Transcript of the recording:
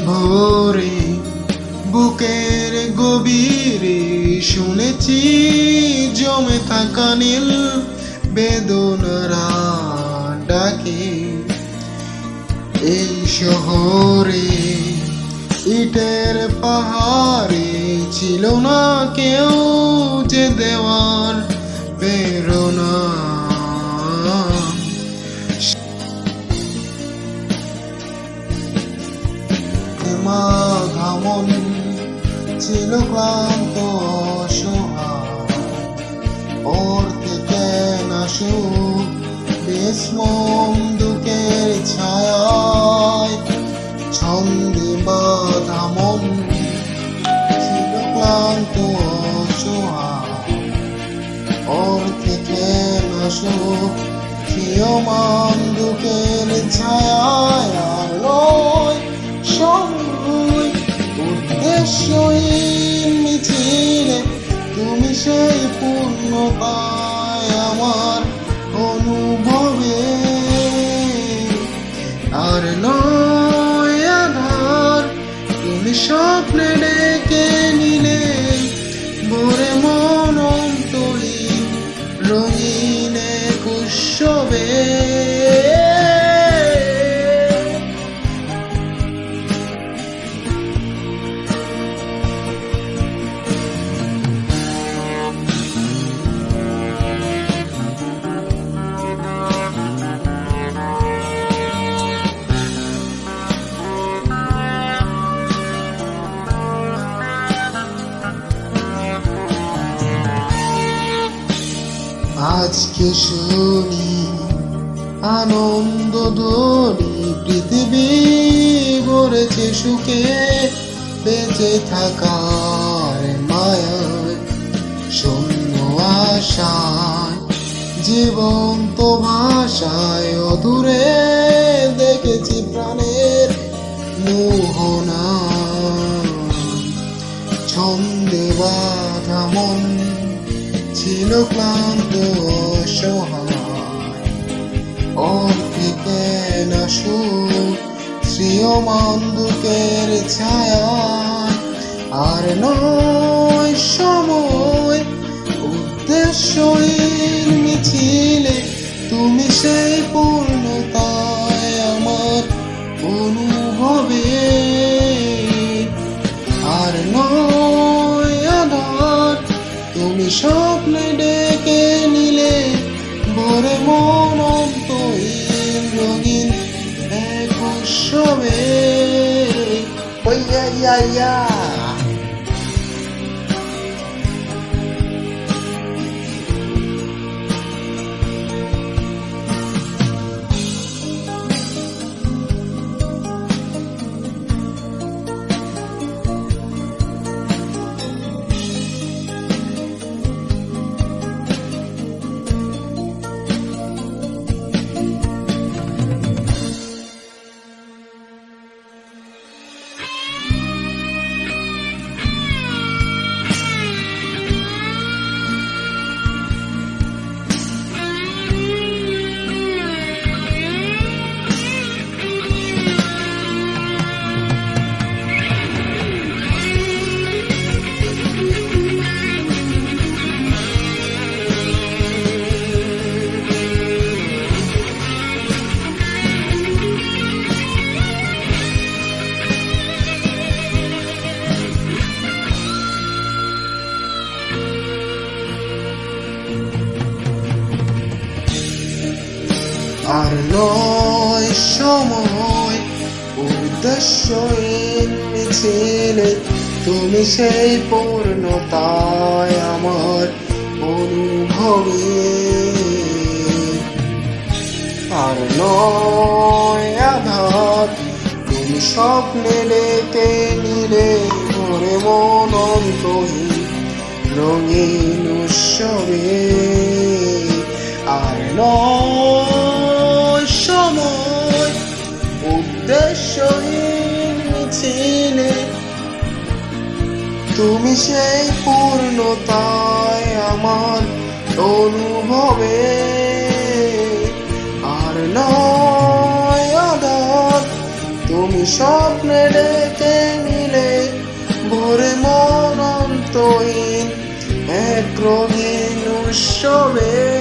ভোরে বুকের গভীরে শুনেছি জমে থাকা নীল বেদনারা ডাকে। এই শহরে ইটের পাহাড়ে ছিল না কেউ যে দেওয়ার প্রেরণা। ঘামন ছিল ক্লান্ত অসহায়, ওর থেকে নাশুক বিস্মম দুঃখের ছায়ায়। ছন্দে বাঁধা মন ছিল ক্লান্ত অসহায়, ওর থেকে নাশুক ক্ষীয়মান দুঃখের ছায়ায়। আর নয় সময় উদ্দেশ্যহীন মিছিলে তুমি সেই পূর্ণতায় আমার অনুভবে। আর নয় আধার তুমি স্বপ্নে ডেকে নিলে ভোরে মন অন্তহীন রঙিন এক উৎসবে। আজকে শুনি আনন্দ ধ্বনি, পৃথিবী ভরেছে সুখে বেঁচে থাকার মায়ায়। শূন্য আশায় জীবন্ত ভাষায় অদূরে দেখেছি প্রাণের মোহনা। ছন্দে বাঁধা মন ছিল ক্লান্ত অসহায়, ওর থেকে নাশুক শ্রিয়মান দুঃখের ছায়া। আর নয় সময় উদ্দেশ্যহীন মিছিলে তুমি সেই পূর্ণতায় আমার অনুভবে। আর নয় আধার তুমি স্বপ্নে ডেকে নিলে ভোরে মন অন্তহীন রঙিন এক উৎসবে। আর নয় সময় উদ্দেশ্যহীন মিছিলে তুমি সেই পূর্ণতায় আমার অনুভবে। আর নয় আধার স্বপ্নে ডেকে নিলে ভরে মন অন্তহীন রঙিন উৎসবে। আর নয় সময় উদ্দেশ্যহীন মিছিলে, তুমি সেই পূর্ণতায় আমার অনুভবে। আর নয় আঘাত, তুমি স্বপ্নে ডেকে নিলে ভরে মন অন্তহীন এক রঙিন উৎসবে।